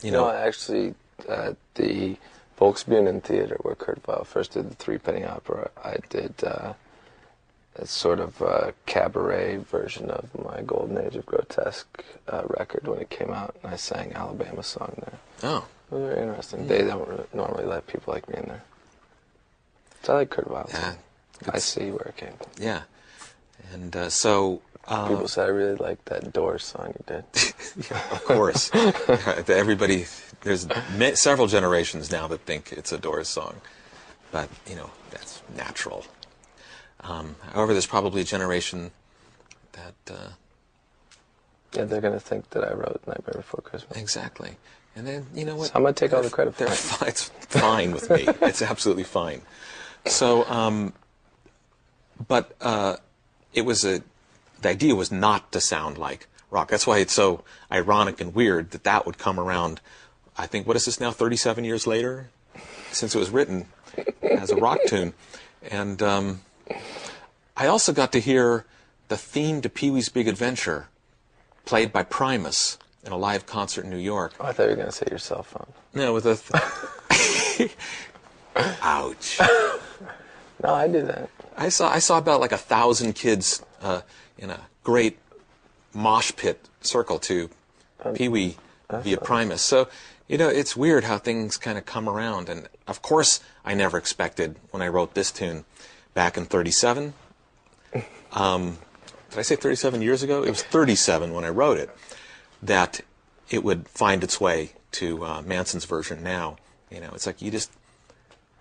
you know. No, actually, at the Volksbühnen Theater, where Kurt Weill first did the Three-Penny Opera, I did a sort of cabaret version of my Golden Age of Grotesque record when it came out, and I sang Alabama Song there. Oh. It was very interesting. They don't normally let people like me in there. So I like Kurt Weill. Yeah. I see where it came from. Yeah. And so... people said I really liked that Doors song you did. Yeah, of course. Everybody, there's several generations now that think it's a Doors song. But, you know, that's natural. However, there's probably a generation that... yeah, they're going to think that I wrote Nightmare Before Christmas. Exactly. And then, you know what? So I'm going to take all the credit for it. It's fine with me. It's absolutely fine. So, but it was the idea was not to sound like rock. That's why it's so ironic and weird that would come around, I think, what is this now, 37 years later? Since it was written as a rock tune. And I also got to hear the theme to Pee-wee's Big Adventure played by Primus in a live concert in New York. Oh, I thought you were going to say your cell phone. No, with a... Ouch. No, I do that. I saw about like 1,000 kids in a great mosh pit circle to Pee-wee via Primus. So, you know, it's weird how things kind of come around. And, of course, I never expected when I wrote this tune back in 37. Did I say 37 years ago? It was 37 when I wrote it, that it would find its way to Manson's version now. You know, it's like you just...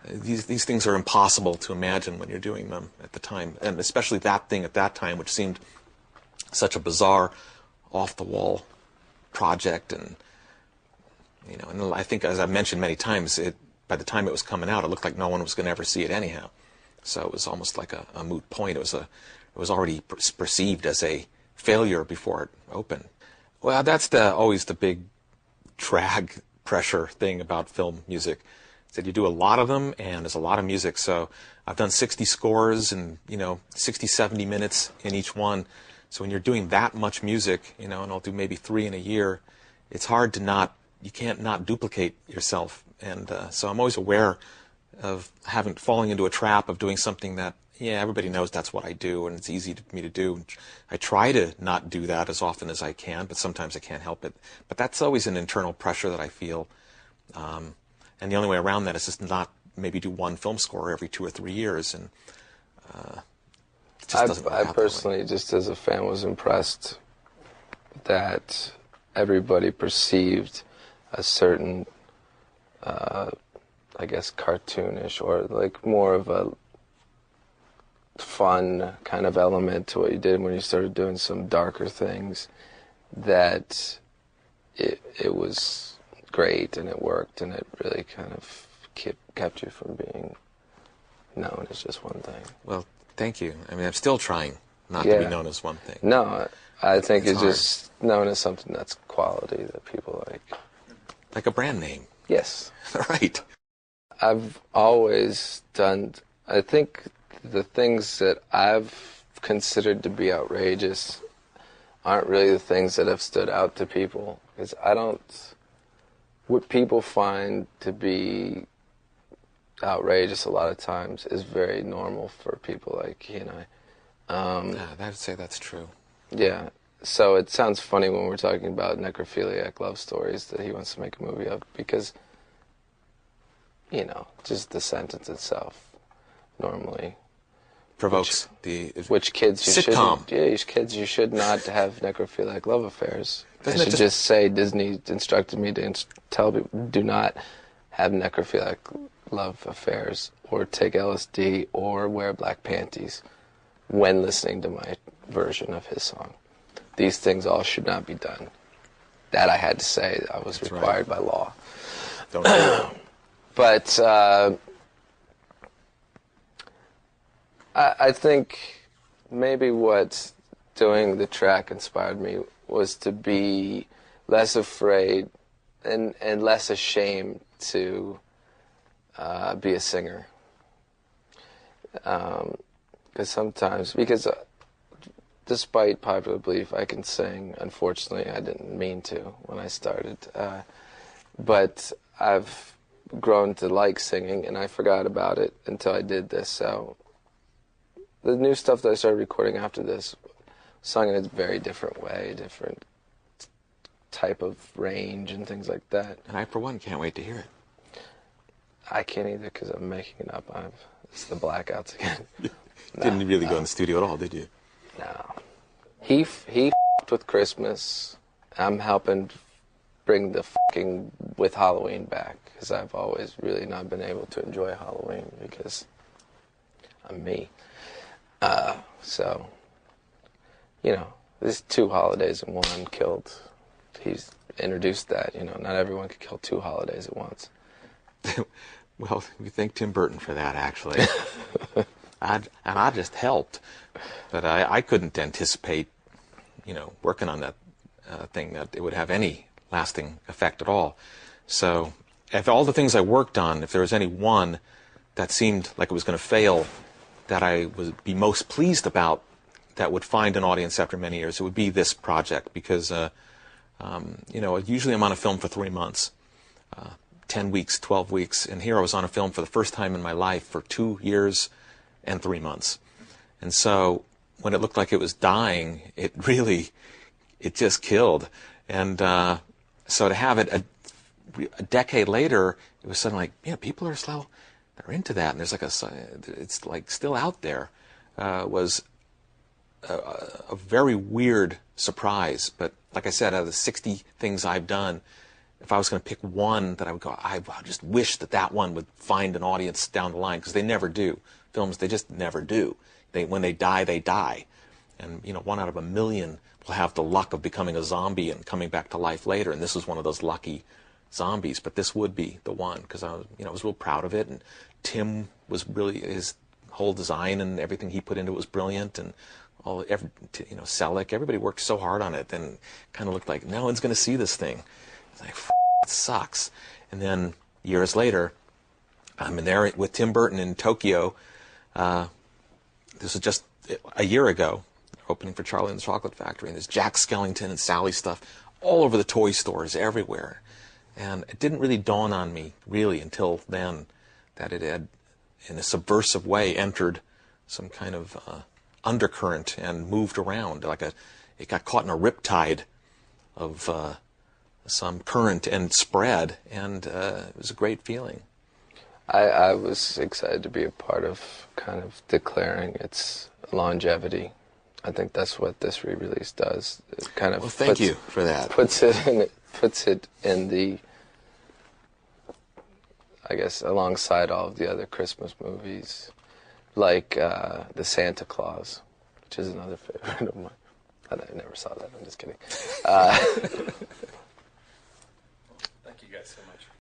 These things are impossible to imagine when you're doing them at the time, and especially that thing at that time, which seemed such a bizarre, off-the-wall project. And you know, and I think, as I've mentioned many times, by the time it was coming out, it looked like no one was going to ever see it anyhow. So it was almost like a moot point. It was already perceived as a failure before it opened. Well, that's always the big drag pressure thing about film music. That you do a lot of them, and there's a lot of music. So I've done 60 scores and, 60, 70 minutes in each one. So when you're doing that much music, and I'll do maybe 3 in a year, it's hard to you can't not duplicate yourself. And so I'm always aware of falling into a trap of doing something that, everybody knows that's what I do, and it's easy for me to do. I try to not do that as often as I can, but sometimes I can't help it. But that's always an internal pressure that I feel. And the only way around that is just not maybe do one film score every 2 or 3 years. And it just doesn't work out I personally, just as a fan, was impressed that everybody perceived a certain, I guess, cartoonish or like more of a fun kind of element to what you did when you started doing some darker things, that it was great and it worked, and it really kind of kept you from being known as just one thing. Well, thank you. I mean, I'm still trying not to be known as one thing. No, I think it's just known as something that's quality that people like. Like a brand name. Yes. Right. I've always done, I think the things that I've considered to be outrageous aren't really the things that have stood out to people. Because what people find to be outrageous a lot of times is very normal for people like he and I. I would say that's true. Yeah. So it sounds funny when we're talking about necrophiliac love stories that he wants to make a movie of, because, just the sentence itself normally provokes which kids you sitcom. Kids you should not have necrophiliac love affairs. Doesn't I should just say Disney instructed me to tell people, do not have necrophiliac love affairs or take LSD or wear black panties when listening to my version of his song. These things all should not be done. That I had to say. I was required by law. Don't do it. But I think maybe what doing the track inspired me was to be less afraid and less ashamed to be a singer. Because despite popular belief, I can sing. Unfortunately, I didn't mean to when I started. but I've grown to like singing, and I forgot about it until I did this. So the new stuff that I started recording after this, sung in a very different way, different type of range and things like that. And I, for one, can't wait to hear it. I can't either because I'm making it up. It's the blackouts again. Didn't really go in the studio at all, did you? No. He f***ed with Christmas. I'm helping bring the f***ing with Halloween back because I've always really not been able to enjoy Halloween because I'm me. So, you know, there's 2 holidays in one killed. He's introduced that, you know, not everyone could kill 2 holidays at once. Well, we thank Tim Burton for that, actually. I just helped. But I couldn't anticipate, you know, working on that thing, that it would have any lasting effect at all. So if all the things I worked on, if there was any one that seemed like it was going to fail, that I would be most pleased about, that would find an audience after many years, it would be this project. Because, you know, usually I'm on a film for 3 months. 10 weeks, 12 weeks, and here I was on a film for the first time in my life for 2 years and 3 months. And so when it looked like it was dying, it just killed. And so to have it a decade later, it was suddenly like, yeah, people are still, they're into that, and there's like it's like still out there, was a very weird surprise. But like I said, out of the 60 things I've done, if I was going to pick one that I would go, I just wish that one would find an audience down the line, because they never do. Films, they just never do. When they die, they die. And, you know, 1 out of 1 million will have the luck of becoming a zombie and coming back to life later. And this is one of those lucky zombies. But this would be the one, because I was real proud of it. And Tim was really, his whole design and everything he put into it was brilliant. And Selleck, everybody worked so hard on it. And kind of looked like no one's going to see this thing. Like, it sucks. And then years later, I'm in there with Tim Burton in Tokyo. This was just a year ago, opening for Charlie and the Chocolate Factory. And there's Jack Skellington and Sally stuff all over the toy stores, everywhere. And it didn't really dawn on me, really, until then, that it had, in a subversive way, entered some kind of undercurrent and moved around. It got caught in a riptide of some current and spread, and it was a great feeling. I was excited to be a part of kind of declaring its longevity. I think that's what this re-release does. It kind of thank you for that. Puts it in the, I guess, alongside all of the other Christmas movies, like The Santa Claus, which is another favorite of mine. I never saw that. I'm just kidding.